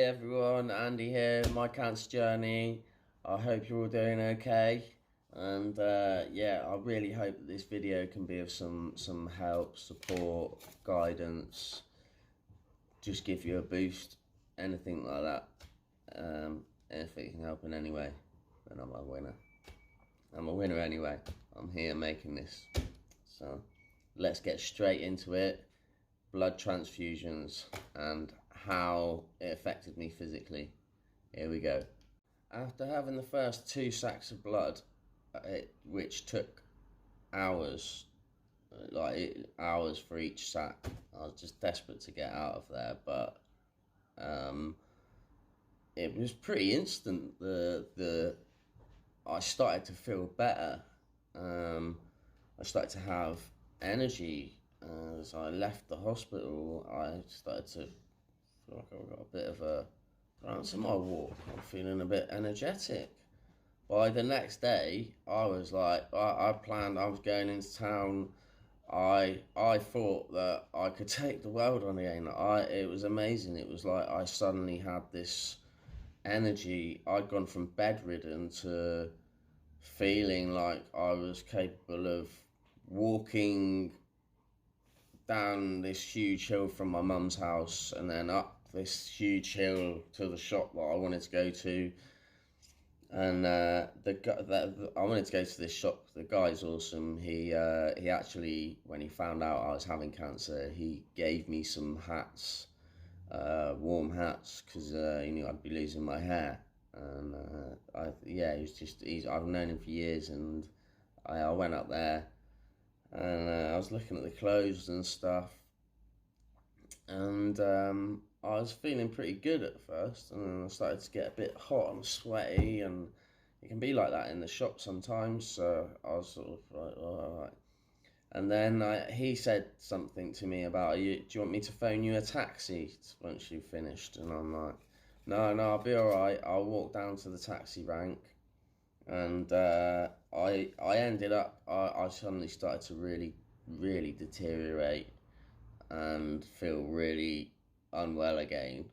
Hey everyone, Andy here, My Cancer Journey. I hope you're all doing okay. And yeah, I really hope that this video can be of some help, support, guidance, just give you a boost, anything like that. If it can help in any way, then I'm a winner. I'm a winner anyway. I'm here making this. So let's get straight into it. Blood transfusions and how it affected me physically. Here we go. After having the first 2 sacks of blood, which took hours, hours for each sack, I was just desperate to get out of there. But it was pretty instant. I started to feel better. I started to have energy. As I left the hospital, I started to feel like I got a bit of a bounce in my walk. I'm feeling a bit energetic. By the next day, I was like, I planned I was going into town. I thought that I could take the world on again. It was amazing. It was like I suddenly had this energy. I'd gone from bedridden to feeling like I was capable of walking down this huge hill from my mum's house and then up this huge hill to the shop that I wanted to go to. And I wanted to go to this shop. The guy's awesome. He actually, when he found out I was having cancer, he gave me some hats, warm hats, because he knew I'd be losing my hair. And I've known him for years, and I went up there. And I was looking at the clothes and stuff, and I was feeling pretty good at first, and then I started to get a bit hot and sweaty, and it can be like that in the shop sometimes, so I was sort of like, oh, all right. And then he said something to me about, do you want me to phone you a taxi once you've finished? And I'm like, no, I'll be all right. I'll walk down to the taxi rank. And I ended up, I suddenly started to really deteriorate and feel really unwell again.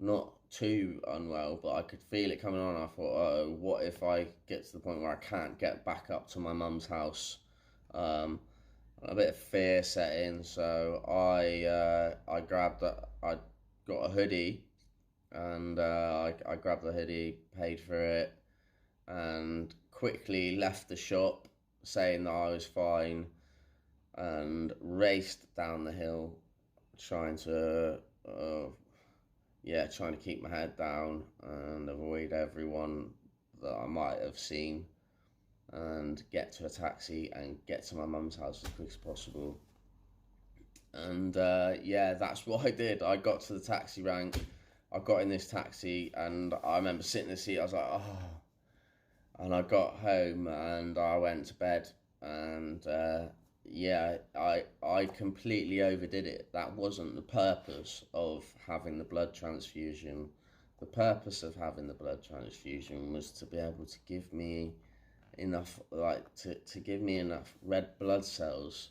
Not too unwell, but I could feel it coming on. I thought, oh, what if I get to the point where I can't get back up to my mum's house? A bit of fear set in, so I got a hoodie, and I grabbed the hoodie, paid for it, and quickly left the shop saying that I was fine and raced down the hill trying to trying to keep my head down and avoid everyone that I might have seen and get to a taxi and get to my mum's house as quick as possible. And that's what I did. I got to the taxi rank, I got in this taxi, and I remember sitting in the seat, I was like, oh. And I got home and I went to bed, and I completely overdid it. That wasn't the purpose of having the blood transfusion. The purpose of having the blood transfusion was to be able to give me enough, to give me enough red blood cells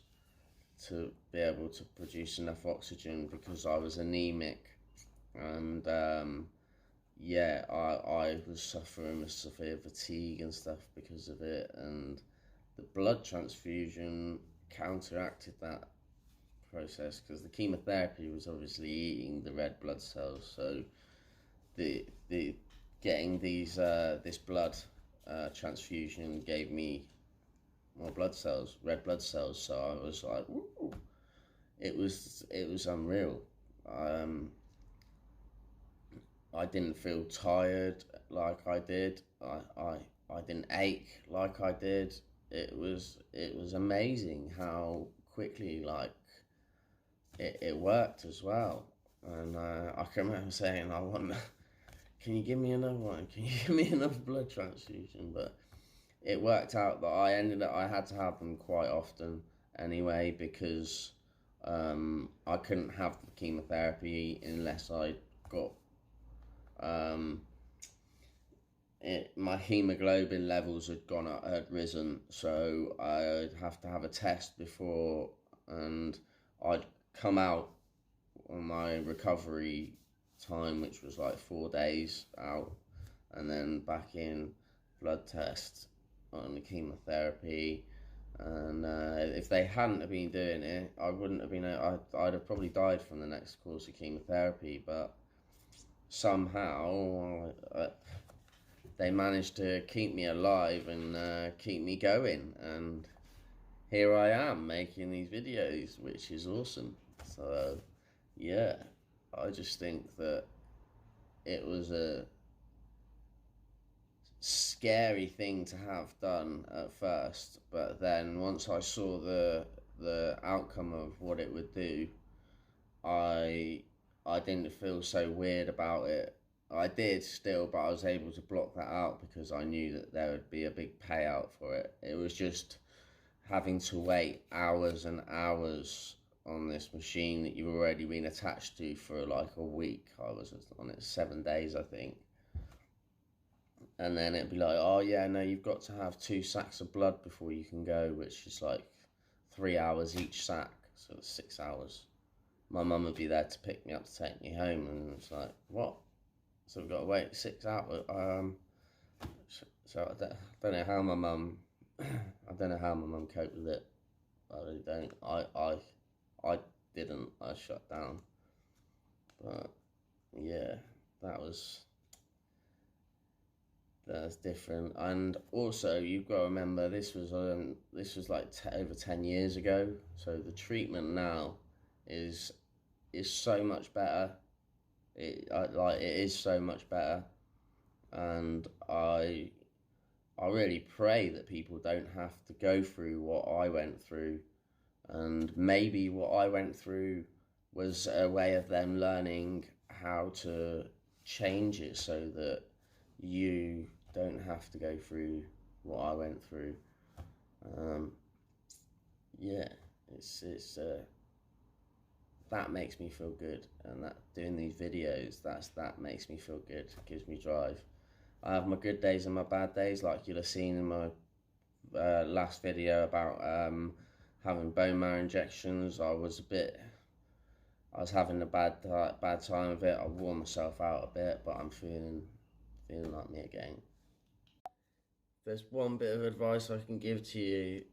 to be able to produce enough oxygen, because I was anemic. And I was suffering with severe fatigue and stuff because of it, and the blood transfusion counteracted that process, because the chemotherapy was obviously eating the red blood cells. So the getting this blood transfusion gave me more blood cells, red blood cells. So I was like, woo. It was unreal. I didn't feel tired like I did. I didn't ache like I did. It was amazing how quickly it worked as well. And I can remember saying, can you give me another one? Can you give me another blood transfusion? But it worked out that I had to have them quite often anyway, because I couldn't have the chemotherapy unless I got my hemoglobin levels had risen, so I'd have to have a test before, and I'd come out on my recovery time, which was like 4 days out, and then back in, blood test, on the chemotherapy. And if they hadn't have been doing it, I wouldn't have been. I'd have probably died from the next course of chemotherapy. But somehow they managed to keep me alive and keep me going. And here I am making these videos, which is awesome. So yeah, I just think that it was a scary thing to have done at first, but then once I saw the outcome of what it would do, I didn't feel so weird about it. I did still, but I was able to block that out because I knew that there would be a big payout for it. It was just having to wait hours and hours on this machine that you've already been attached to for like a week. I was on it 7 days, I think. And then it'd be like, oh yeah, no, you've got to have 2 sacks of blood before you can go, which is like 3 hours each sack, so it's 6 hours. My mum would be there to pick me up to take me home, and it's like, what? So we've got to wait 6 hours. So I don't know how my mum, I don't know how my mum coped with it. I really don't. I didn't. I shut down. But yeah, that's different. And also, you've got to remember, this was like over 10 years ago. So the treatment now is so much better. It is so much better, and I really pray that people don't have to go through what I went through. And maybe what I went through was a way of them learning how to change it so that you don't have to go through what I went through. Yeah, it's that makes me feel good, and that doing these videos, that makes me feel good, gives me drive. I have my good days and my bad days, like you'll have seen in my last video about having bone marrow injections. I was having a bad time of it. I wore myself out a bit, but I'm feeling like me again. There's one bit of advice I can give to you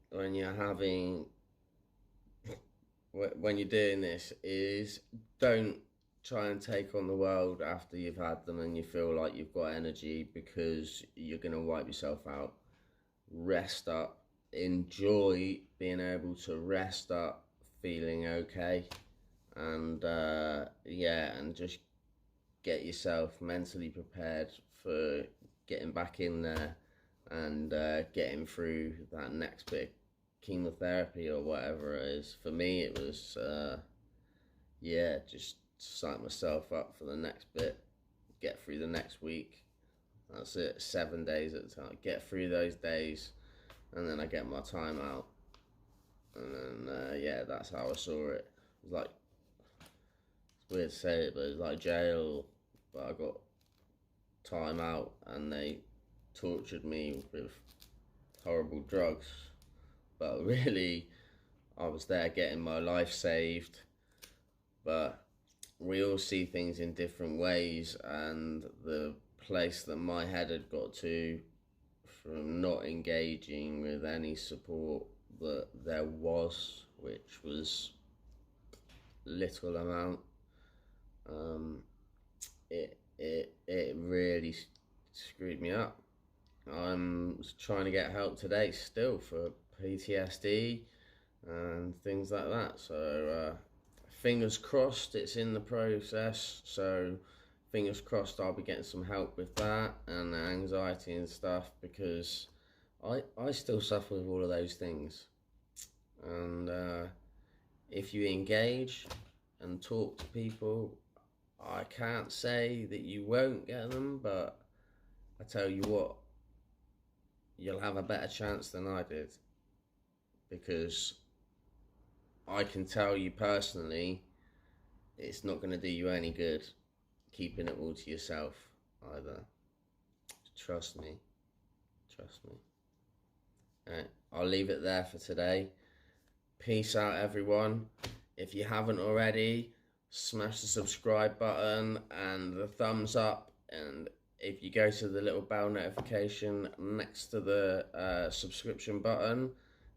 when you're doing this, is don't try and take on the world after you've had them and you feel like you've got energy, because you're going to wipe yourself out. Rest up. Enjoy being able to rest up, feeling okay, and yeah, and just get yourself mentally prepared for getting back in there and getting through that next bit, chemotherapy or whatever it is. For me, it was yeah, just psych myself up for the next bit, get through the next week. That's it, 7 days at a time. Get through those days, and then I get my time out, and then yeah, that's how I saw it. It was like, it's weird to say it, but it was like jail, but I got time out, and they tortured me with horrible drugs, but really I was there getting my life saved. But we all see things in different ways, and the place that my head had got to from not engaging with any support that there was, which was little amount, it really screwed me up. I'm trying to get help today still for PTSD and things like that, so fingers crossed it's in the process. So fingers crossed I'll be getting some help with that and anxiety and stuff, because I still suffer with all of those things. And if you engage and talk to people, I can't say that you won't get them, but I tell you what, you'll have a better chance than I did, because I can tell you personally, it's not going to do you any good keeping it all to yourself either. Trust me. Alright, I'll leave it there for today. Peace out, everyone. If you haven't already, smash the subscribe button and the thumbs up, and if you go to the little bell notification next to the subscription button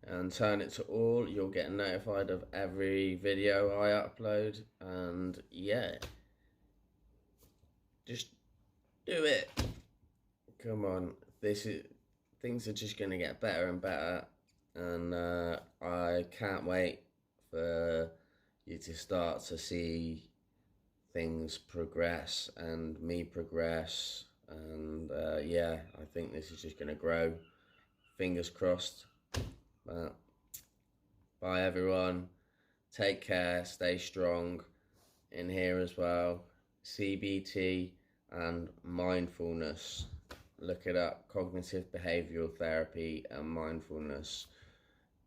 and turn it to all, you'll get notified of every video I upload. And yeah, just do it. Come on, things are just gonna get better and better, and I can't wait for you to start to see things progress and me progress. And yeah, I think this is just gonna grow. Fingers crossed. But bye everyone. Take care. Stay strong. In here as well, CBT and mindfulness. Look it up. Cognitive behavioral therapy and mindfulness.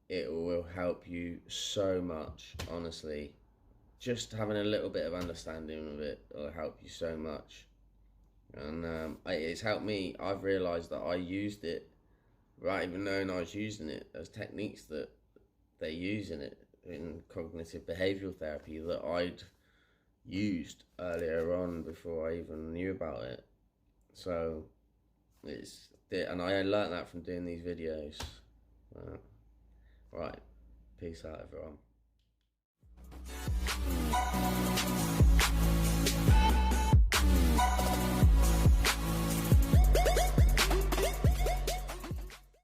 It will help you so much, honestly. Just having a little bit of understanding of it will help you so much. And it's helped me. I've realised that I used it without even knowing I was using it. There's techniques that they use in it, in cognitive behavioral therapy, that I'd used earlier on before I even knew about it. So and I learned that from doing these videos. Right, peace out everyone.